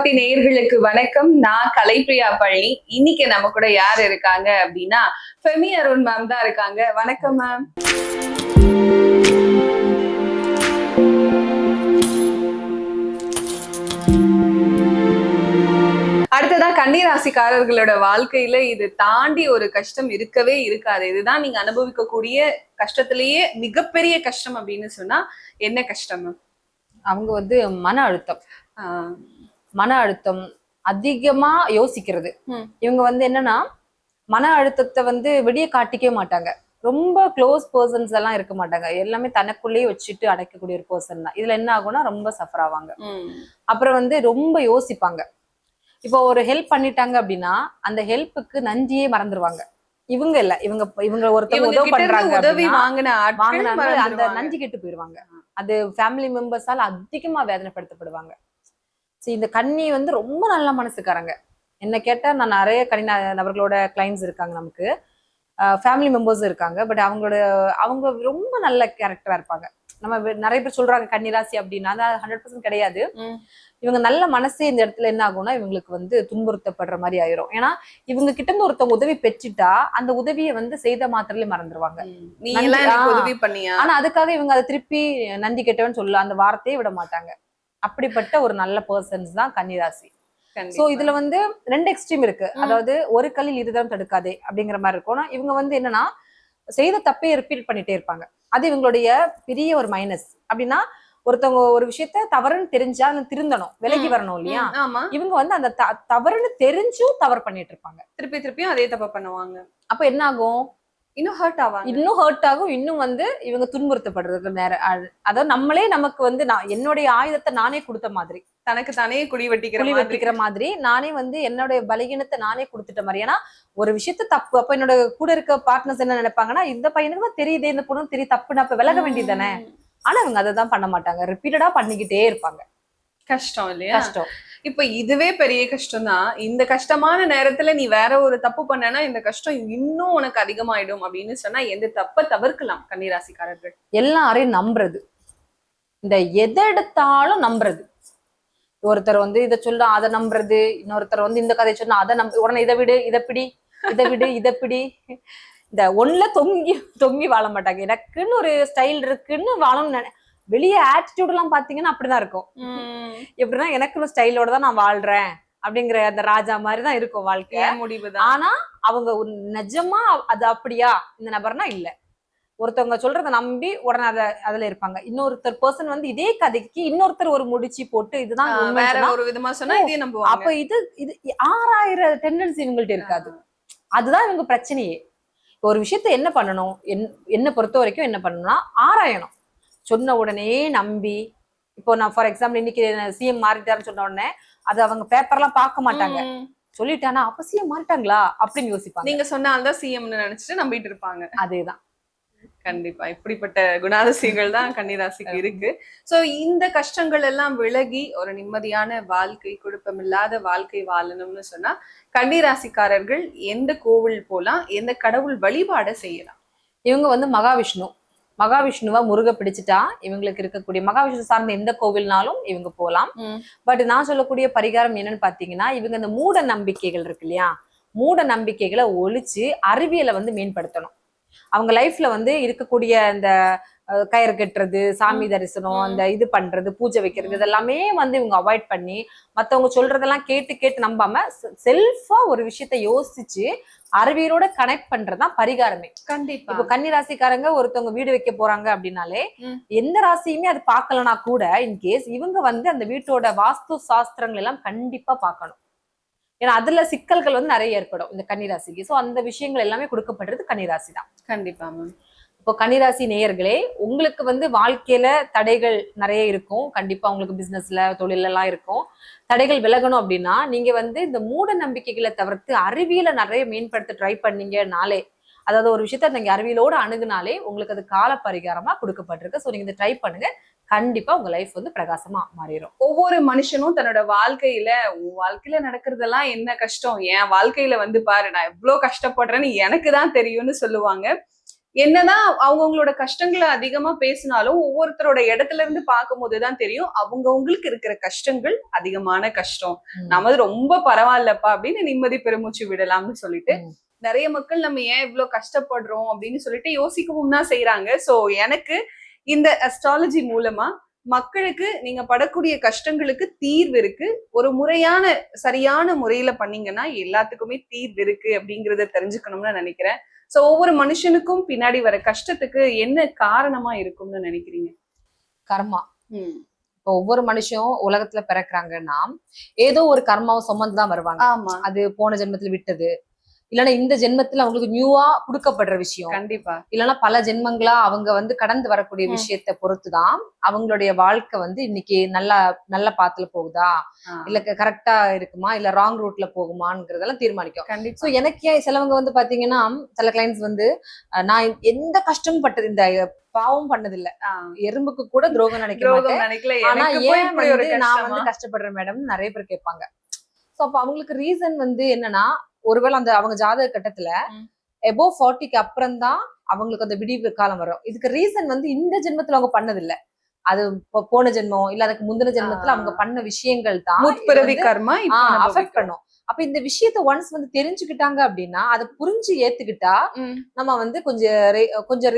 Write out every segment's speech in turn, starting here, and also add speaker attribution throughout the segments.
Speaker 1: சக்தி நேயர்களுக்கு வணக்கம். நான் கலைப்பிரியா பழனி. இன்னைக்கு நம்ம கூட யார் இருக்காங்க அப்படின்னா ஃபெமி அருண் மேம் தான் இருக்காங்க. வணக்கம் மேம். அடுத்ததான் கன்னிராசிக்காரர்களோட வாழ்க்கையில இது தாண்டி ஒரு கஷ்டம் இருக்கவே இருக்காது. இதுதான் நீங்க அனுபவிக்கக்கூடிய கஷ்டத்திலேயே மிகப்பெரிய கஷ்டம் அப்படின்னு சொன்னா என்ன கஷ்டம்?
Speaker 2: அவங்க மன அழுத்தம் அதிகமா யோசிக்கிறது. இவங்க என்னன்னா மன அழுத்தத்தை வெளியே காட்டிக்கவே மாட்டாங்க. ரொம்ப க்ளோஸ் பர்சன்ஸ் எல்லாம் இருக்க மாட்டாங்க. எல்லாமே தனக்குள்ளேயே வச்சுட்டு அடைக்கக்கூடிய ஒரு பர்சன் தான். இதுல என்ன ஆகும்னா ரொம்ப சஃபர் ஆவாங்க. அப்புறம் ரொம்ப யோசிப்பாங்க. இப்போ ஒரு ஹெல்ப் பண்ணிட்டாங்க அப்படின்னா அந்த ஹெல்ப்புக்கு நன்றியே மறந்துடுவாங்க. இவங்க இல்ல, இவங்க ஒருத்தவங்க உதவி பண்றாங்க, அந்த நன்றி கெட்டு போயிருவாங்க. அது ஃபேமிலி மெம்பர்ஸால அதிகமா வேதனைப்படுத்தப்படுவாங்க. இந்த கன்னி ரொம்ப நல்ல மனசுக்காரங்க. என்ன கேட்டா நான் நிறைய கன்னி நபர்களோட கிளைண்ட்ஸ் இருக்காங்க, நமக்கு ஃபேமிலி மெம்பர்ஸ் இருக்காங்க. பட் அவங்க ரொம்ப நல்ல கேரக்டரா இருப்பாங்க. நம்ம நிறைய பேர் சொல்றாங்க கன்னிராசி அப்படின்னா 100% கிடையாது. இவங்க நல்ல மனசே இந்த இடத்துல என்ன ஆகும்னா இவங்களுக்கு துன்புறுத்தப்படுற மாதிரி ஆயிரும். ஏன்னா இவங்க கிட்ட இருந்து ஒருத்தவங்க உதவி பெற்றுட்டா அந்த உதவியை செய்த மாத்திரலே மறந்துடுவாங்க. ஆனா அதுக்காக இவங்க அதை திருப்பி நன்றி கெட்டவன்னு சொல்ல அந்த வார்த்தையே விட மாட்டாங்க. அப்படிப்பட்ட ஒரு நல்ல பர்சன்ஸ் தான் கன்னிராசி. சோ இதுல ரெண்டு எக்ஸ்ட்ரீம் இருக்கு. அதாவது ஒரு கல்லில் இருதம் தடுக்காதே அப்படிங்கிற மாதிரி இருக்கும். இவங்க என்னன்னா செய்த தப்பே ரிப்பீட் பண்ணிட்டே இருப்பாங்க. அது இவங்களுடைய பெரிய ஒரு மைனஸ். அப்படின்னா ஒருத்தவங்க ஒரு விஷயத்த தவறுன்னு தெரிஞ்சா திருந்தணும், விலகி வரணும் இல்லையா? இவங்க அந்த தவறுன்னு தெரிஞ்சும் தவறு பண்ணிட்டு இருப்பாங்க.
Speaker 1: திருப்பியும் அதே தப்ப பண்ணுவாங்க.
Speaker 2: அப்ப என்ன ஆகும்? இன்னும் ஹர்ட் ஆகும். இன்னும் இவங்க துன்புறுத்தப்படுறதுக்கு நேரம். அதாவது நம்மளே நமக்கு நான் என்னுடைய ஆயுதத்தை நானே கொடுத்த மாதிரி,
Speaker 1: தனக்கு தானே குழி
Speaker 2: வெட்டிக்கிற மாதிரி நானே என்னுடைய பலகீனத்தை நானே கொடுத்துட்ட மாதிரி. ஏன்னா ஒரு விஷயத்த தப்பு, அப்ப என்னோட கூட இருக்க பார்ட்னர்ஸ் என்ன நினைப்பாங்கன்னா இந்த பையனுக்கு தான் தெரியுது, இந்த பொண்ணு தெரியும், தப்புன்னு அப்ப விலக வேண்டியது தானே. ஆனா அவங்க அதை தான் பண்ண மாட்டாங்க, ரிப்பீட்டடா பண்ணிக்கிட்டே இருப்பாங்க.
Speaker 1: கஷ்டம் இல்லையா? கஷ்டம். இப்ப இதுவே பெரிய கஷ்டம் தான். இந்த கஷ்டமான நேரத்துல நீ வேற ஒரு தப்பு பண்ணனா இந்த கஷ்டம் இன்னும் உனக்கு அதிகமாயிடும் அப்படின்னு சொன்னா எந்த தப்ப தவிர்க்கலாம் கன்னிராசிக்காரர்கள்?
Speaker 2: எல்லாரையும் நம்புறது, இந்த எதை எடுத்தாலும் நம்புறது. ஒருத்தர் இதை சொல்ல அதை நம்புறது, இன்னொருத்தர் இந்த கதையை சொன்னா அதை உடனே இதை விடு, இதை பிடி. இந்த ஒண்ணுல தொங்கி வாழ மாட்டாங்க. எனக்குன்னு ஒரு ஸ்டைல் இருக்குன்னு வாழணும்னு வெளியே ஆட்டிடியூட் எல்லாம் பாத்தீங்கன்னா அப்படிதான் இருக்கும். எப்படின்னா எனக்குன்னு ஸ்டைலோட தான் நான் வாழ்றேன் அப்படிங்கிற அந்த ராஜா மாதிரிதான் இருக்கும் வாழ்க்கை முடிவு. ஆனா அவங்க நிஜமா அது அப்படியா இந்த நபர்னா இல்ல. ஒருத்தவங்க சொல்றதை நம்பி உடனே அதுல இருப்பாங்க. இன்னொருத்தர் பர்சன் இதே கதைக்கு இன்னொருத்தர் ஒரு முடிச்சு போட்டு இதுதான்
Speaker 1: ஒரு விதமா சொன்னா இதே நம்புவாங்க.
Speaker 2: அப்ப இது 6000 டெண்டன்சி இவங்கள்ட்ட இருக்காது. அதுதான் இவங்க பிரச்சனையே. ஒரு விஷயத்த என்ன பண்ணணும், என்ன பொறுத்த வரைக்கும் என்ன பண்ணணும்னா ஆராயணும். சொன்ன உடனே நம்பி, இப்போ நான் ஃபார் எக்ஸாம்பிள் இன்னைக்கு சிஎம் மாறிட்டாருன்னு சொன்ன உடனே அது அவங்க பேப்பர்லாம் பார்க்க மாட்டாங்க. சொல்லிட்டானா அப்ப சிஎம் மாறிட்டாங்களா அப்படின்னு யோசிப்பாங்க.
Speaker 1: நீங்க சொன்னால்தான் சிஎம்னு நினைச்சிட்டு நம்பிட்டு இருப்பாங்க.
Speaker 2: அதேதான்.
Speaker 1: கண்டிப்பா இப்படிப்பட்ட குணாதிசயங்கள் தான் கன்னிராசிக்கு இருக்கு. சோ இந்த கஷ்டங்கள் எல்லாம் விலகி ஒரு நிம்மதியான வாழ்க்கை, குழப்பமில்லாத வாழ்க்கை வாழணும்னு சொன்னா கன்னிராசிக்காரர்கள் எந்த கோவில் போலாம், எந்த கடவுள் வழிபாட செய்யலாம்?
Speaker 2: இவங்க மகாவிஷ்ணுவா முருக பிடிச்சிட்டா இவங்களுக்கு இருக்கக்கூடிய மகாவிஷ்ணு சார்ந்த எந்த கோவில்னாலும் இவங்க போலாம். பட் நான் சொல்லக்கூடிய பரிகாரம் என்னன்னு பாத்தீங்கன்னா இவங்க இந்த மூட நம்பிக்கைகள் இருக்கு இல்லையா, மூட நம்பிக்கைகளை ஒழிச்சு அறிவியலை மேம்படுத்தணும். அவங்க லைஃப்ல இருக்கக்கூடிய இந்த கயிறு கட்டுறது, சாமி தரிசனம், அந்த இது பண்றது, பூஜை வைக்கிறது, இதெல்லாமே இவங்க அவாய்ட் பண்ணி மத்தவங்க சொல்றதெல்லாம் கேட்டு நம்பாம செல்ஃபா ஒரு விஷயத்த யோசிச்சு அறிவியலோட கனெக்ட் பண்றதுதான் பரிகாரமே.
Speaker 1: கண்டிப்பா.
Speaker 2: இப்போ கன்னிராசிக்காரங்க ஒருத்தவங்க வீடு வைக்க போறாங்க அப்படின்னாலே எந்த ராசியுமே அது பார்க்கலனா கூட இன்கேஸ் இவங்க அந்த வீட்டோட வாஸ்து சாஸ்திரங்கள் எல்லாம் கண்டிப்பா பார்க்கணும். ஏன்னா அதுல சிக்கல்கள் நிறைய ஏற்படும் இந்த கன்னிராசிக்கு. சோ அந்த விஷயங்கள் எல்லாமே கொடுக்கப்படுறது கன்னிராசி தான்.
Speaker 1: கண்டிப்பா மேம்.
Speaker 2: இப்போ கன்னிராசி நேயர்களே, உங்களுக்கு வாழ்க்கையில தடைகள் நிறைய இருக்கும். கண்டிப்பா உங்களுக்கு பிசினஸ்ல தொழில எல்லாம் இருக்கும். தடைகள் விலகணும் அப்படின்னா நீங்க இந்த மூட நம்பிக்கைகளை தவிர்த்து அறிவியலை நிறைய மேம்படுத்த ட்ரை பண்ணீங்கனாலே, அதாவது ஒரு விஷயத்த நீங்க அறிவியலோட அணுகுனாலே உங்களுக்கு அது கால பரிகாரமா கொடுக்கப்பட்டிருக்கு. சோ நீங்க இதை ட்ரை பண்ணுங்க, கண்டிப்பா உங்க லைஃப் பிரகாசமா மாறிடும்.
Speaker 1: ஒவ்வொரு மனுஷனும் தன்னோட வாழ்க்கையில நடக்கிறதெல்லாம் என்ன கஷ்டம், என் வாழ்க்கையில பாரு நான் எவ்வளவு கஷ்டப்படுறேன்னு எனக்கு தான் தெரியும்னு சொல்லுவாங்க. என்னதான் அவங்கவுங்களோட கஷ்டங்களை அதிகமா பேசினாலும் ஒவ்வொருத்தரோட இடத்துல இருந்து பார்க்கும் போதுதான் தெரியும் அவங்கவுங்களுக்கு இருக்கிற கஷ்டங்கள் அதிகமான கஷ்டம். நமது ரொம்ப பரவாயில்லப்பா அப்படின்னு நிம்மதி பெருமூச்சு விடலாம்னு சொல்லிட்டு நிறைய மக்கள் நம்ம ஏன் இவ்வளவு கஷ்டப்படுறோம் அப்படின்னு சொல்லிட்டு யோசிக்கவும் தான் செய்யறாங்க. சோ எனக்கு இந்த அஸ்ட்ராலஜி மூலமா மக்களுக்கு நீங்க படக்கூடிய கஷ்டங்களுக்கு தீர்வு இருக்கு, ஒரு முறையான சரியான முறையில பண்ணீங்கன்னா எல்லாத்துக்குமே தீர்வு இருக்கு அப்படிங்கறத தெரிஞ்சுக்கணும்னு நினைக்கிறேன். சோ ஒவ்வொரு மனுஷனுக்கும் பின்னாடி வர கஷ்டத்துக்கு என்ன காரணமா இருக்கும்னு நினைக்கிறீங்க?
Speaker 2: கர்மா. இப்போ ஒவ்வொரு மனுஷனும் உலகத்துல பிறக்குறாங்கன்னா ஏதோ ஒரு கர்மாவை சுமந்துதான் வருவாங்க.
Speaker 1: ஆமா,
Speaker 2: அது போன ஜென்மத்துல விட்டது, இல்லைன்னா இந்த ஜென்மத்துல அவங்களுக்கு நியூவா கொடுக்கப்படுற விஷயம்,
Speaker 1: கண்டிப்பா
Speaker 2: இல்லைன்னா பல ஜென்மங்களா அவங்க வந்து கடந்து வரக்கூடிய விஷயத்தை பொறுத்துதான் அவங்களுடைய வாழ்க்கை வந்து இன்னைக்கு நல்ல பாத்துல போகுதா, இல்ல கரெக்டா இருக்குமா, இல்ல ராங் ரூட்ல போகுமாங்கிறதெல்லாம் தீர்மானிக்கும்.
Speaker 1: கண்டிப்பா.
Speaker 2: சோ எனக்கே சிலவங்க வந்து பாத்தீங்கன்னா, சில கிளைண்ட்ஸ் வந்து நான் எந்த கஷ்டமும் பட்டது, இந்த பாவம் பண்ணதில்ல, எறும்புக்கு கூட துரோகம் நினைக்கல, ஆனா ஏன் வந்து நான் வந்து கஷ்டப்படுறேன் மேடம் நிறைய பேர் கேட்பாங்க. சோ அப்ப அவங்களுக்கு ரீசன் வந்து என்னன்னா, ஒருவேளை அந்த அவங்க ஜாதக கட்டத்துல எபோவ் 40க்கு அப்புறம் தான் அவங்களுக்கு அந்த விடிவு காலம் வரும். இதுக்கு ரீசன் வந்து இந்த ஜென்மத்துல அவங்க பண்ணதில்ல, அது போன ஜென்மம் இல்ல அதுக்கு முந்தின ஜென்மத்துல அவங்க பண்ண விஷயங்கள் தான்
Speaker 1: முற்பிறவி கர்மா
Speaker 2: அஃபெக்ட் பண்ணும். அப்ப இந்த விஷயத்த ஒன்ஸ் வந்து தெரிஞ்சுக்கிட்டாங்க அப்படின்னா அதை புரிஞ்சு ஏத்துக்கிட்டா நம்ம வந்து கொஞ்சம்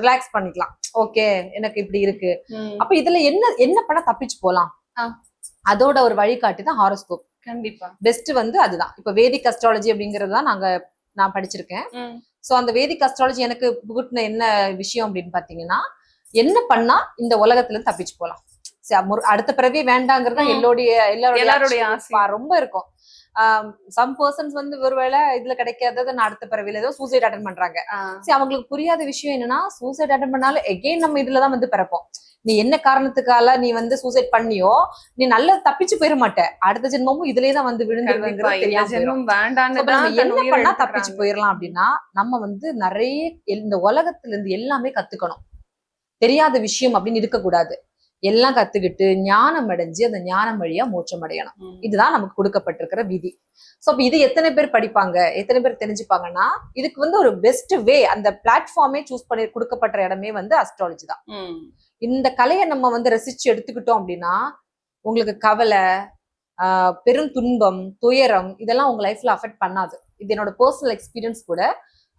Speaker 2: ரிலாக்ஸ் பண்ணிக்கலாம். ஓகே எனக்கு இப்படி இருக்கு, அப்ப இதுல என்ன பண்ண தப்பிச்சு போலாம், அதோட ஒரு வழிகாட்டி தான் ஹாரோஸ்கோப்.
Speaker 1: கண்டிப்பா
Speaker 2: பெஸ்ட் வந்து அதுதான். இப்ப வேதிக் அஸ்ட்ராலஜி அப்படிங்கறது தான் நான் படிச்சிருக்கேன். சோ அந்த வேதிக் அஸ்ட்ராலஜி எனக்கு புகுட்டின என்ன விஷயம் அப்படின்னு பாத்தீங்கன்னா, என்ன பண்ணா இந்த உலகத்துல இருந்து தப்பிச்சு போலாம், அடுத்த பிறவியே வேண்டாங்கிறது எல்லாருடைய ஆசை ரொம்ப இருக்கும். சம் பர்சன்ஸ் வந்து ஒருவேளை இதுல கிடைக்காதது நான் அடுத்த பிறவில ஏதோ சூசைட் அட்டன் பண்றாங்க. சரி, அவங்களுக்கு புரியாத விஷயம் என்னன்னா, சூசைட் அட்டன் பண்ணாலும் எகெயின் நம்ம இதுலதான் வந்து பிறப்போம். நீ என்ன காரணத்துக்கால நீ வந்து சூசைட் பண்ணியோ நீ நல்லா தப்பிச்சு போயிட மாட்ட, அடுத்த ஜென்மமும் இதுலயேதான் வந்து விழுந்துருவேங்கிறது என்ன பண்ணா தப்பிச்சு போயிடலாம் அப்படின்னா, நம்ம வந்து நிறைய இந்த உலகத்துல இருந்து எல்லாமே கத்துக்கணும். தெரியாத விஷயம் அப்படின்னு இருக்கக்கூடாது, எல்லாம் கத்துக்கிட்டு ஞானம் அடைஞ்சு அந்த ஞானம் வழியா மோட்சம் அடையணும். இதுதான் நமக்கு கொடுக்கப்பட்டிருக்கிற விதி. சோ அப்ப இது எத்தனை பேர் படிப்பாங்க, எத்தனை பேர் தெரிஞ்சுப்பாங்கன்னா, இதுக்கு வந்து ஒரு பெஸ்ட் வே, அந்த பிளாட்ஃபார்மே சூஸ் பண்ணி கொடுக்கப்பட்ட இடமே வந்து அஸ்ட்ராலஜி தான். இந்த கலையை நம்ம வந்து ரசிச்சு எடுத்துக்கிட்டோம் அப்படின்னா உங்களுக்கு கவலை, பெரும் துன்பம், துயரம் இதெல்லாம் உங்க லைஃப்ல அஃபெக்ட் பண்ணாது. இது என்னோட பர்சனல் எக்ஸ்பீரியன்ஸ் கூட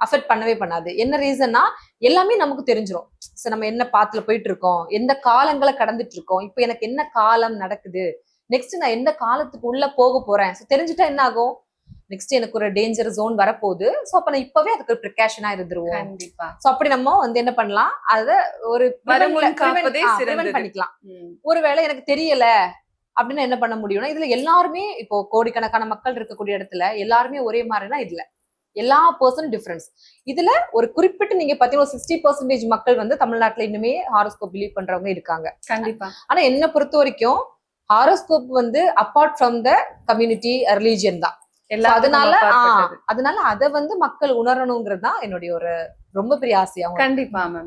Speaker 2: அஃபெக்ட் பண்ணவே பண்ணாது. என்ன ரீசன்னா, எல்லாமே நமக்கு தெரிஞ்சிடும். சோ நம்ம என்ன பாத்துல போயிட்டு இருக்கோம், எந்த காலங்களை கடந்துட்டு இருக்கோம், இப்ப எனக்கு என்ன காலம் நடக்குது, நெக்ஸ்ட் நான் எந்த காலத்துக்கு உள்ள போக போறேன், சோ தெரிஞ்சுட்டா என்ன ஆகும், நெக்ஸ்ட் எனக்கு ஒரு டேஞ்சர் ஜோன் வரப்போகுது, சோ அப்ப நான் இப்பவே அதுக்கு ப்ரிகாஷனா இருந்துருவோம்.
Speaker 1: கண்டிப்பா.
Speaker 2: சோ அப்படி நம்ம வந்து என்ன பண்ணலாம், அத ஒரு பண்ணிக்கலாம். ஒருவேளை எனக்கு தெரியல அப்படின்னு என்ன பண்ண முடியும்னா, இதுல எல்லாருமே இப்போ கோடிக்கணக்கான மக்கள் இருக்கக்கூடிய இடத்துல எல்லாருமே ஒரே மாதிரினா இதுல எல்லா பர்சன் டிஃபரன்ஸ். இதுல ஒரு குறிப்பிட்டு நீங்க பாத்தீங்கன்னா 60% மக்கள் வந்து தமிழ்நாட்டுல இன்னுமே ஹாரோஸ்கோப் பிலீவ் பண்றவங்க இருக்காங்க.
Speaker 1: கண்டிப்பா.
Speaker 2: ஆனா என்ன பொறுத்த வரைக்கும் ஹாரோஸ்கோப் வந்து apart from the community religion தான். அதனால அத வந்து மக்கள் உணரணுங்கிறது தான் என்னுடைய ஒரு ரொம்ப பெரிய ஆசையா.
Speaker 1: கண்டிப்பா மேம்.